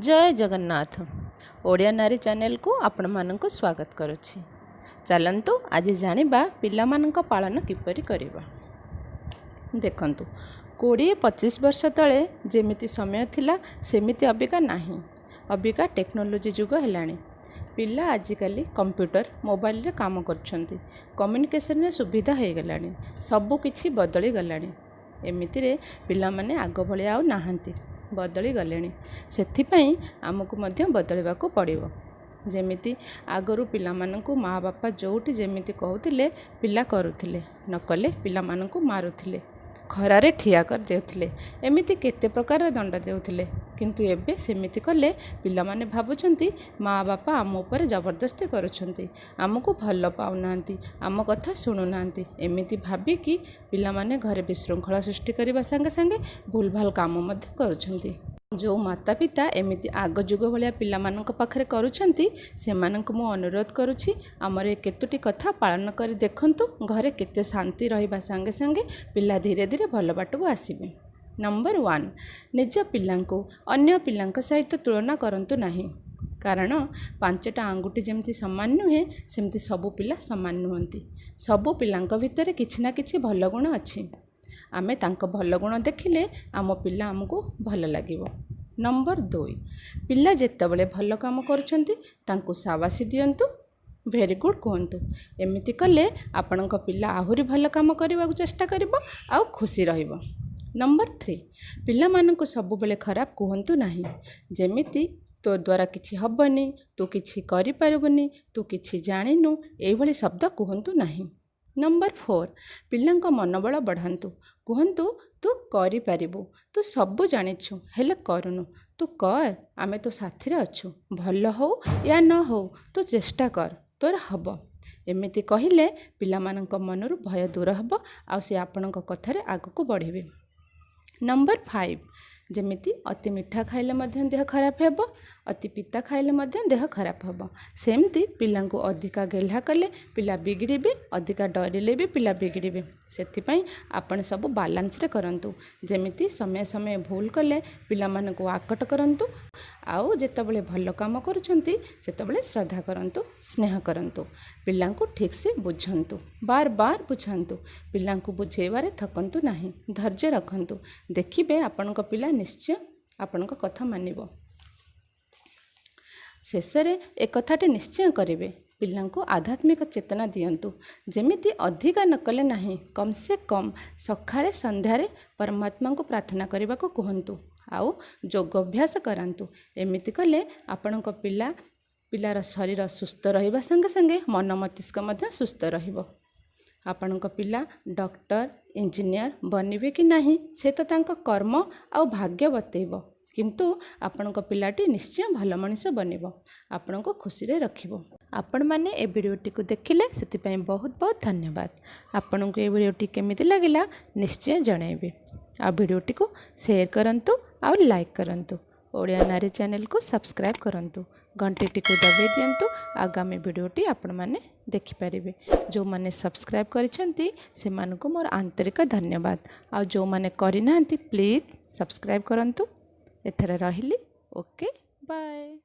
जय जगन्नाथ। ओडिया नारी चैनल को आपण मानक स्वागत करुछि। चलंतु आज जानिबा पिला मानक पालन किपरि करिबा। देखंतु 20-25 वर्ष तले जेमिति समय थिला सेमिति अबिका नाही। अबिका टेक्नोलोजी जुग हेलाणी। पिला आजिकाली कंप्यूटर मोबाइल रे काम करछंती। कम्युनिकेशन रे सुविधा हे गलाणी। सबु किछि बदली गलाणी। एमिति रे पिला माने आगो भले आउ नाहंती, बदली गलेणी। सेथिपई आमको मध्य बदलवाको पड़िबो। जेमिति आगरू पिला मानकु माँ बापा जोटी जेमिति कहउथिले पिला करुथिले, नकले पिला मानकु मारुथिले, खरारे ठिया कर देउथिले, एमिति केते प्रकार दंड देउथिले। किंतु एबे सेमिति कले पिला माने भाबुछंती माँ बापा आम ऊपर जबरदस्ती करुछंती, आमको भल पाउनांती, आम कथा शुणुनांती। एमिति भाबी कि पिला माने घरे विशृंखला सृष्टि करबा संगे संगे भूल भाल काम मध्य करुछंती। जो माता पिता एमिति आग जुग भलिया पिला मानक पाखरे करुछंती सेमानक मु अनुरोध करुछि हमर ए केतुटी कथा पालन करी देखंतु। घरे केते शांति रहिबा संगे संगे पिला धीरे धीरे भल बाटू आसीबे। नंबर 1, निज पिलांको अन्य पिलांक सहित तुलना करंतु नाही। कारण 5टा आंगुठी जेमती समान नुहे सेमती सबु पिला समान नुहंती। सबु पिलांक भितरे किछि ना किछि भल गुण अछि। आमे तांको भल गुण देखिले आम पिला आमको भल लागिबो। नंबर 2, पिला जेतेबेले भल काम करुछंती तांको शाबाशी दियंतु, वेरी गुड कहंतु। एमिति कले आपणक पिला आहुरी भल काम करबाकू चेष्टा करिवो आउ खुशी रहिबो। नंबर 3, पिला मानकू सब बेले खराब कहंतु नाही। जेमिति तो द्वारा किछि हबनी, तू किछि करि पारबनी, तू किछि जानिनु, एई भली शब्द कहंतु नाही। नंबर 4, पिलांक मनोबल बढ़ांतु, कहंतु तू करि पारिबु, तू सबु जानिछु हेले करुनु, तू कर, आमे तो साथी रे अछु, भल हो या न हो तू चेष्टा कर, तोर हब। एमिति कहिले पिला मानक मनरु भय दूर हब आ से आपणक कथारे आगको बढ़िबे। नंबर 5, जेमिति अति मीठा खाइले मध्य देह खराब हेबो, अति पिता खाइले मध्य देह खराब हेबो। सेमती पिलांको अधिका गेल्हा कले पिला बिगड़िबे, अधिका डरिले भी पिला बिगड़िबे। सेथिपई आपण सब बैलेंस रे करंतु। जेमिति समय समय भूल कले पिला मानको आकट करंतु, आउ जेतेबेले भल काम करूछंती सेतेबेले श्रद्धा करंतु, स्नेह करंतु। पिलांको ठीक से बुझंतु, बार बार बुझंतु। पिलांको बुझेबारे थकंतु नाही, धैर्य रखंतु। देखिबे आपणक पिला निश्चय आपणक कथा मानिबो। शेषरे एक कथाटे निश्चय करेंगे, पिलांको आध्यात्मिक चेतना दियंतु। जेमिति अधिका न कले नाही, कम से कम सकाळे संध्यारे परमात्मा को प्रार्थना करने को कहतु, आउ योग अभ्यास करांतु। एमिति कले आपणक पिलार शरीर सुस्थ रहिबा संगे संगे मन मस्तिष्क मध्य सुस्थ रहिबो। आपणक पिला डॉक्टर इंजीनियर बनिबे कि नाही से तो तांको कर्म आउ भाग्य बतेइबो, किंतु आपणक पिलाटी निश्चय भल मनीष बनिबो, आपणको खुशी रे रखिबो। आपण माने ए वीडियोटी को देखिले सेति बहुत बहुत धन्यवाद। आपणको ए वीडियोटी केमिति लागिला निश्चय जणाइबे। आ वीडियोटी को शेयर करंतु और लाइक करंतु। ओडिया नारी चैनल को सब्सक्राइब करंतु, घंटीटी को दबाई दियंतु। आगामी वीडियोटी आपण माने देखि पारिबे। जो माने सब्सक्राइब करिसेंती से मानको मोर आंतरिक धन्यवाद। आ जो माने करि नाहंती प्लीज सब्सक्राइब करंतु। एथरे रहिली, ओके बाय।